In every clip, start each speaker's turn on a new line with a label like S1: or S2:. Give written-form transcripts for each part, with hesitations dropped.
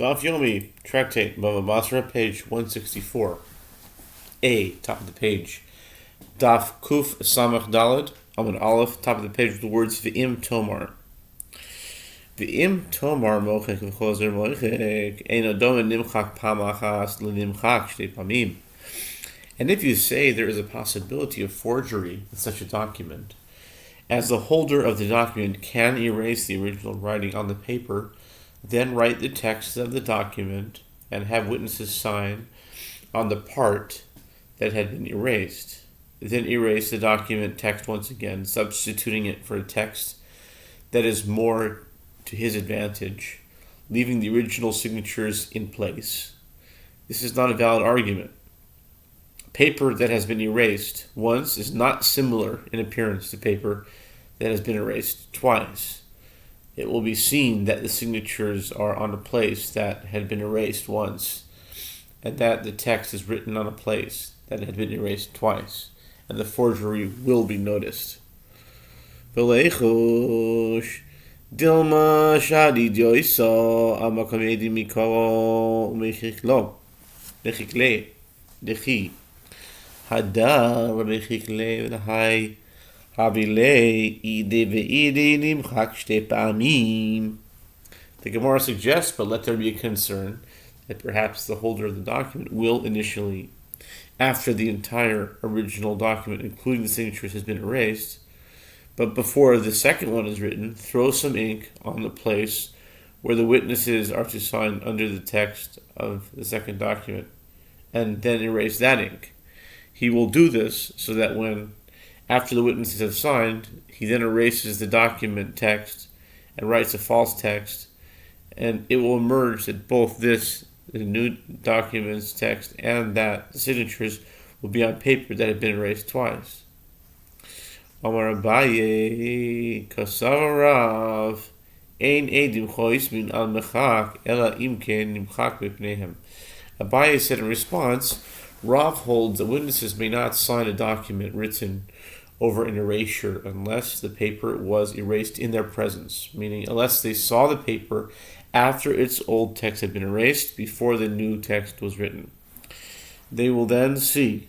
S1: Daf Yomi, Tractate, Bava, Batra, page 164. A, top of the page. Daf Kuf Samach Dalad, Amud Aleph, top of the page with the words V'im Tomar. V'im Tomar mochek v'chozer mochek, ein adom nimchak pamachas l'nimchak shtei pamim. And if you say there is a possibility of forgery in such a document, as the holder of the document can erase the original writing on the paper, then write the text of the document and have witnesses sign on the part that had been erased. Then erase the document text once again, substituting it for a text that is more to his advantage, leaving the original signatures in place. This is not a valid argument. Paper that has been erased once is not similar in appearance to paper that has been erased twice. It will be seen that the signatures are on a place that had been erased once, and that the text is written on a place that had been erased twice, and the forgery will be noticed. V'leichush dilma shadi dioisa amakamedi mikol mechiklo mechikle dechi hadar mechikle v'hai. The Gemara suggests, but let there be a concern, that perhaps the holder of the document will initially, after the entire original document, including the signatures, has been erased, but before the second one is written, throw some ink on the place where the witnesses are to sign under the text of the second document, and then erase that ink. He will do this so that when after the witnesses have signed, he then erases the document text and writes a false text, and it will emerge that both this, the new document's text, and that the signatures will be on paper that had been erased twice. Amar Abaye kasavarav ein edim choismin al mechak ela imken nimchak b'pneihem. Abaye said in response, Rav holds that witnesses may not sign a document written over an erasure unless the paper was erased in their presence, meaning unless they saw the paper after its old text had been erased before the new text was written. They will then see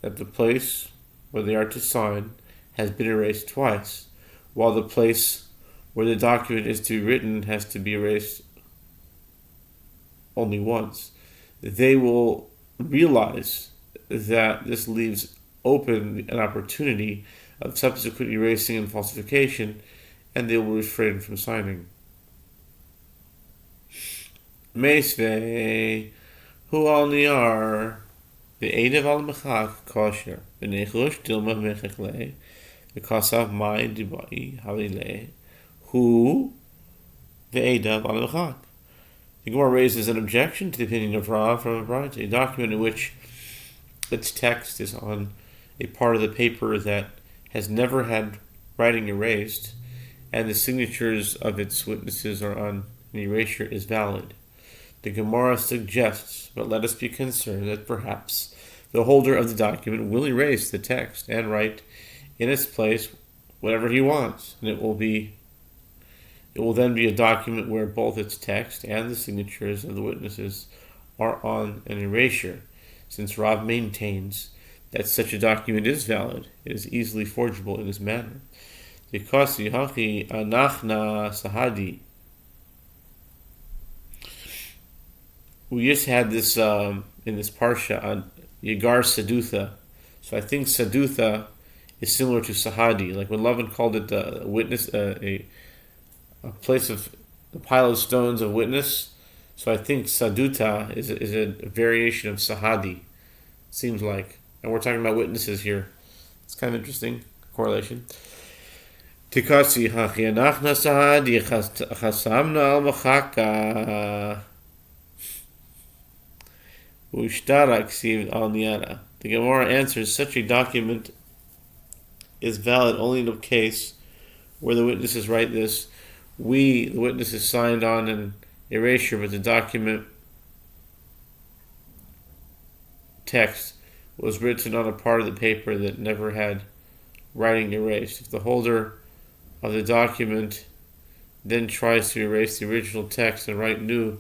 S1: that the place where they are to sign has been erased twice, while the place where the document is to be written has to be erased only once. They will realize that this leaves open an opportunity of subsequent erasing and falsification, and they will refrain from signing. Meisvei hu al niar ve'edav al mechak kosher v'nechush dilma mechakle v'kasav mai dibai halile hu ve'edav al mechak. The Gemara raises an objection to the opinion of Rav from a document in which its text is on a part of the paper that has never had writing erased, and the signatures of its witnesses are on an erasure is valid. The Gemara suggests, but let us be concerned, that perhaps the holder of the document will erase the text and write in its place whatever he wants, and it will then be a document where both its text and the signatures of the witnesses are on an erasure. Since Rav maintains that such a document is valid, it is easily forgeable in this manner. Because Yahachi Anachna Sahadi. We just had this in this parsha on Yagar Sadutha. So I think Sadutha is similar to Sahadi. Like when Lavan called it a witness, a place of the pile of stones of witness. So I think Saduta is a variation of Sahadi. Seems like. And we're talking about witnesses here. It's kind of interesting correlation. Tikasi hachianachna sahadi chasamna al machaka ushtara ksiv al niara. The Gemara answers such a document is valid only in a case where the witnesses write this. The witnesses signed on an erasure, but the document text was written on a part of the paper that never had writing erased. If the holder of the document then tries to erase the original text and write new,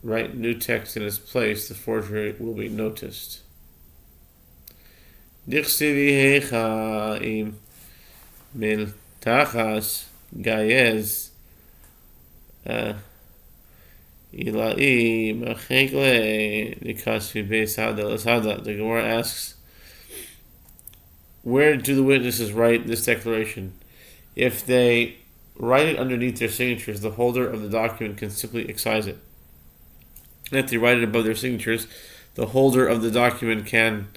S1: write new text in its place, the forgery will be noticed. Dichsivi hecha im miltachas gayez ilai machekle nikasvi beis hada l'sada. The Gemara asks, where do the witnesses write this declaration? If they write it underneath their signatures, the holder of the document can simply excise it. And if they write it above their signatures, the holder of the document can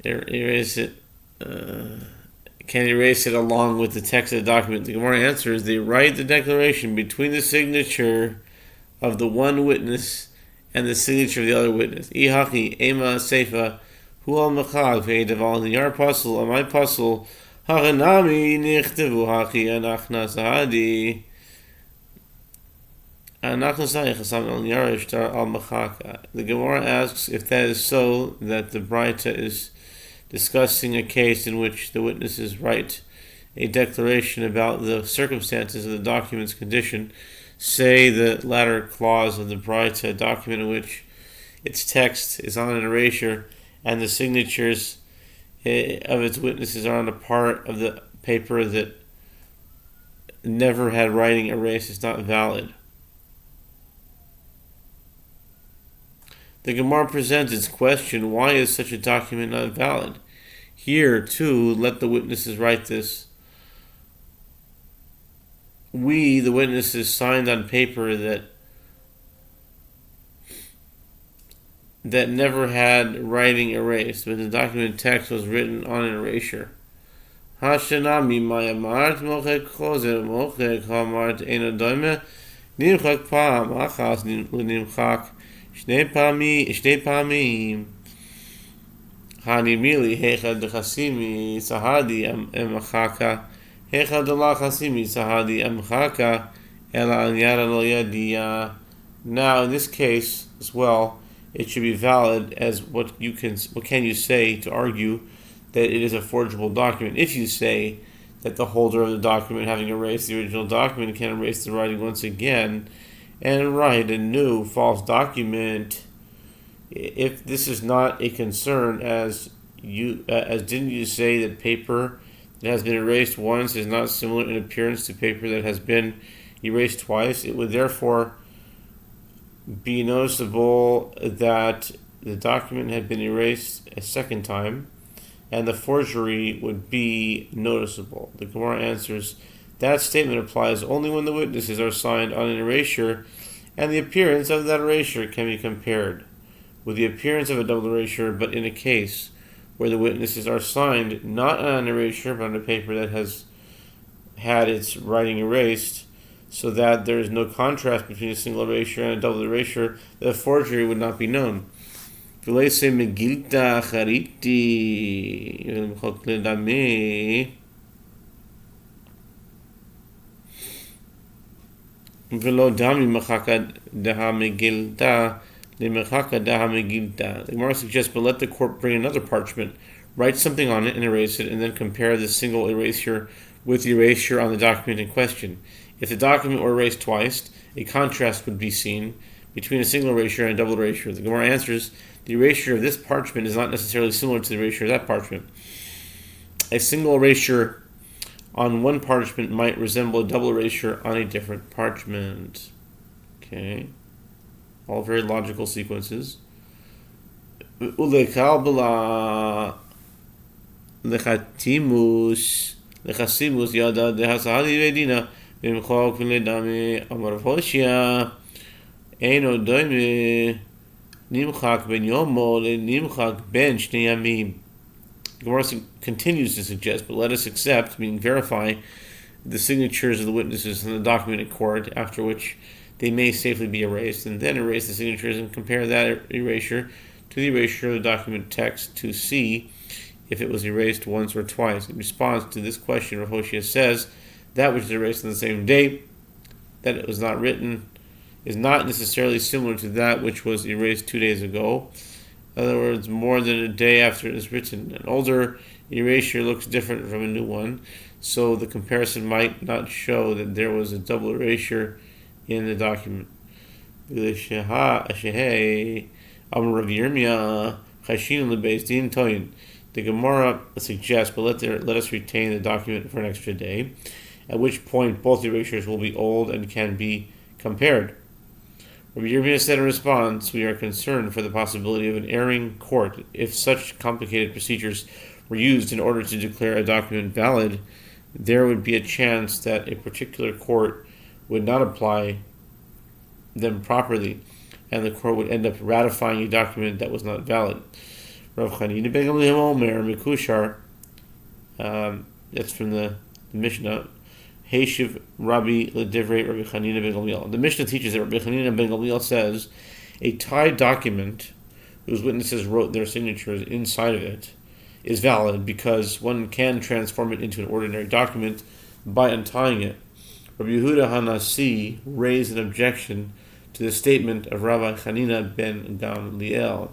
S1: erase it. Can erase it along with the text of the document. The Gemara answers, they write the declaration between the signature of the one witness and the signature of the other witness. Ihachi ema seifa hu al mechag ve'edaval niyar pasul amay pasul haranami nichtevu hachi anachna sahadi anachna sahadi chasam al niyar ishtar al mechaka. The Gemara asks if that is so, that the Braita is discussing a case in which the witnesses write a declaration about the circumstances of the document's condition. Say the latter clause of the Braita, a document in which its text is on an erasure and the signatures of its witnesses are on a part of the paper that never had writing erased, is not valid. The Gemara presents its question, why is such a document not valid? Here, too, let the witnesses write this. We, the witnesses, signed on paper that never had writing erased, but the document text was written on an erasure. Hashanami mayamart mochek chozer mochek hamart ena doime nimchak pam achas nimchak shnei pamim hanimili hecha dechasimi sahadi emachaka hecha delachasimi sahadi emachaka ela anyara lo yadia. Now, in this case as well, it should be valid as what can you say to argue that it is a forgeable document. If you say that the holder of the document, having erased the original document, can erase the writing once again and write a new false document, if this is not a concern, as didn't you say that paper that has been erased once is not similar in appearance to paper that has been erased twice? It would therefore be noticeable that the document had been erased a second time, and the forgery would be noticeable. The Gemara answers, that statement applies only when the witnesses are signed on an erasure, and the appearance of that erasure can be compared with the appearance of a double erasure, but in a case where the witnesses are signed not on an erasure, but on a paper that has had its writing erased, so that there is no contrast between a single erasure and a double erasure, the forgery would not be known. V'leise megilta chariti v'lo dami mechaka daha megilta lemechaka daha megilta. The Gemara suggests, but let the court bring another parchment, write something on it and erase it, and then compare the single erasure with the erasure on the document in question. If the document were erased twice, a contrast would be seen between a single erasure and a double erasure. The Gemara answers, the erasure of this parchment is not necessarily similar to the erasure of that parchment. A single erasure on one parchment might resemble a double erasure on a different parchment. Okay. All very logical sequences. Lechasimus yada dehasahadi vedina v'imchok v'ledami amar Yehoshua eino doime nimchak ben yomo nimchak ben shnei yamim. Gemara continues to suggest, but let us accept, meaning verify, the signatures of the witnesses in the document in court, after which they may safely be erased, and then erase the signatures and compare that erasure to the erasure of the document text to see if it was erased once or twice. In response to this question, Yehoshua says, that which is erased on the same date that it was not written is not necessarily similar to that which was erased 2 days ago. In other words, more than a day after it is written. An older erasure looks different from a new one, so the comparison might not show that there was a double erasure in the document. The Gemara suggests, but let us retain the document for an extra day, at which point both erasures will be old and can be compared. Rabbi Yirmiyah said in response, we are concerned for the possibility of an erring court. If such complicated procedures were used in order to declare a document valid, there would be a chance that a particular court would not apply them properly, and the court would end up ratifying a document that was not valid. Rav Chanina ben Gamliel Omer Mekushar, that's from the Mishnah. Heishiv Rabbi Ledivrei Rabbi Chanina ben Gamliel. The Mishnah teaches that Rabbi Chanina ben Gamliel says a tied document whose witnesses wrote their signatures inside of it is valid because one can transform it into an ordinary document by untying it. Rabbi Yehuda Hanasi raised an objection to the statement of Rabbi Chanina ben Gamliel.